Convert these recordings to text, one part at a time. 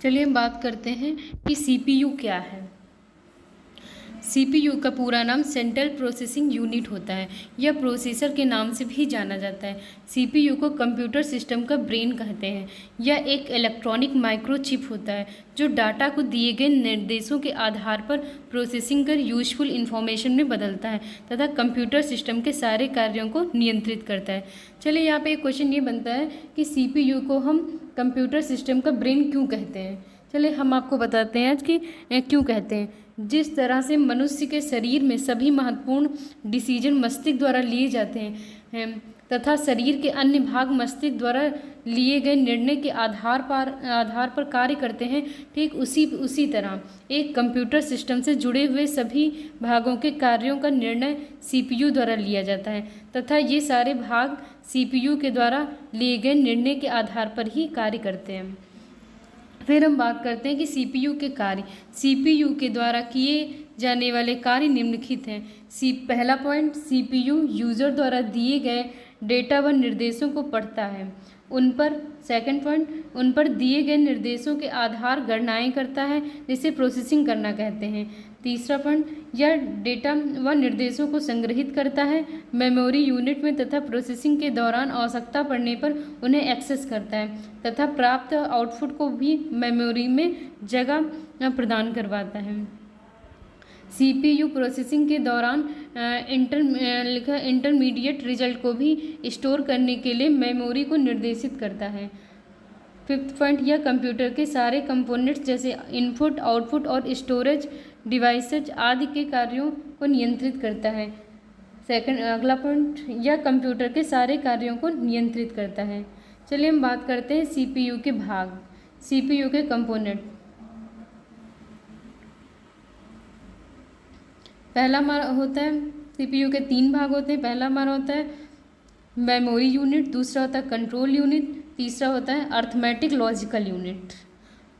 चलिए हम बात करते हैं कि सीपीयू क्या है। सीपीयू का पूरा नाम सेंट्रल प्रोसेसिंग यूनिट होता है। यह प्रोसेसर के नाम से भी जाना जाता है। सीपीयू को कंप्यूटर सिस्टम का ब्रेन कहते हैं। यह एक इलेक्ट्रॉनिक माइक्रोचिप होता है जो डाटा को दिए गए निर्देशों के आधार पर प्रोसेसिंग कर यूजफुल इंफॉर्मेशन में बदलता है तथा कंप्यूटर सिस्टम के सारे कार्यों को नियंत्रित करता है। चलिए यहाँ पे एक क्वेश्चन ये बनता है कि सीपीयू को हम कंप्यूटर सिस्टम का ब्रेन क्यों कहते हैं। चलिए हम आपको बताते हैं आज कि क्यों कहते हैं। जिस तरह से मनुष्य के शरीर में सभी महत्वपूर्ण डिसीजन मस्तिष्क द्वारा लिए जाते हैं तथा शरीर के अन्य भाग मस्तिष्क द्वारा लिए गए निर्णय के आधार पर कार्य करते हैं, ठीक उसी तरह एक कंप्यूटर सिस्टम से जुड़े हुए सभी भागों के कार्यों का निर्णय सीपीयू द्वारा लिया जाता है तथा ये सारे भाग सीपीयू के द्वारा लिए गए निर्णय के आधार पर ही कार्य करते हैं। फिर हम बात करते हैं कि सीपीयू के कार्य। सीपीयू के द्वारा किए जाने वाले कार्य निम्नलिखित हैं। पहला पॉइंट, सीपीयू यूजर द्वारा दिए गए डेटा व निर्देशों को पढ़ता है। सेकंड पॉइंट, उन पर दिए गए निर्देशों के आधार गणनाएं करता है जिसे प्रोसेसिंग करना कहते हैं। तीसरा पॉइंट, यह डेटा व निर्देशों को संग्रहित करता है मेमोरी यूनिट में तथा प्रोसेसिंग के दौरान आवश्यकता पड़ने पर उन्हें एक्सेस करता है तथा प्राप्त आउटपुट को भी मेमोरी में जगह प्रदान करवाता है। सीपीयू प्रोसेसिंग के दौरान इंटरमीडिएट रिजल्ट को भी स्टोर करने के लिए मेमोरी को निर्देशित करता है। फिफ्थ पॉइंट, यह कंप्यूटर के सारे कंपोनेंट्स जैसे इनपुट, आउटपुट और स्टोरेज डिवाइसेज आदि के कार्यों को नियंत्रित करता है। अगला पॉइंट, यह कंप्यूटर के सारे कार्यों को नियंत्रित करता है। चलिए हम बात करते हैं सीपीयू के भाग, सीपीयू के कंपोनेंट। पहला हमारा होता है, सीपीयू के 3 भाग होते हैं। पहला हमारा होता है मेमोरी यूनिट, दूसरा होता है कंट्रोल यूनिट, तीसरा होता है arithmetic logical unit.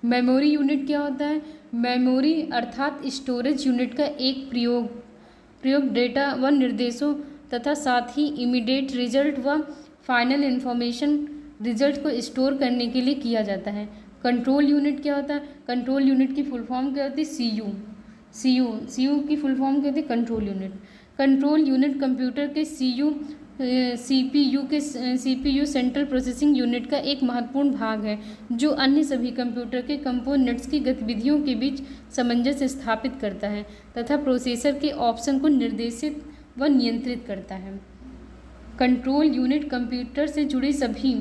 Memory unit क्या होता है? मेमोरी अर्थात स्टोरेज यूनिट का एक प्रयोग डेटा व निर्देशों तथा साथ ही इमीडिएट रिजल्ट व फाइनल इंफॉर्मेशन रिजल्ट को स्टोर करने के लिए किया जाता है। कंट्रोल यूनिट क्या होता है? कंट्रोल यूनिट की फुल फॉर्म क्या होती है? सीयू की फुल फॉर्म क्या होती है? Control unit. Control unit computer के सीपीयू सेंट्रल प्रोसेसिंग यूनिट का एक महत्वपूर्ण भाग है जो अन्य सभी कंप्यूटर के कंपोनेंट्स की गतिविधियों के बीच सामंजस्य स्थापित करता है तथा प्रोसेसर के ऑप्शन को निर्देशित व नियंत्रित करता है। कंट्रोल यूनिट कंप्यूटर से जुड़ी सभी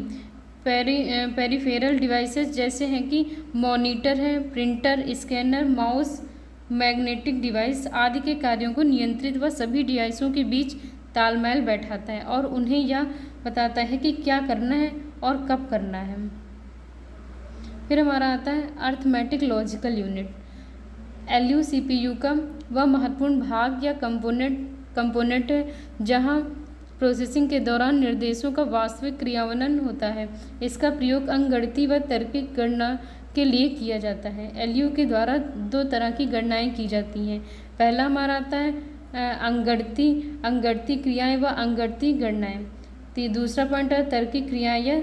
पेरिफेरल डिवाइसेस जैसे हैं कि मॉनिटर है, printer, scanner, mouse, magnetic device आदि के कार्यों को नियंत्रित व सभी डिवाइसों के बीच तालमेल बैठाता है और उन्हें यह बताता है कि क्या करना है और कब करना है। फिर हमारा आता है arithmetic logical unit. ALU CPU का वह महत्वपूर्ण भाग या कंपोनेंट है जहां प्रोसेसिंग के दौरान निर्देशों का वास्तविक क्रियान्वयन होता है। इसका प्रयोग अंकगणितीय व तार्किक गणना के लिए किया जाता है। एलयू के द्वारा 2 तरह की गणनाएं की जाती हैं। पहला हमारा आता है अंकगणितीय क्रियाएं व अंकगणितीय गणनाएं। दूसरा पॉइंट है तार्किक क्रियाएं या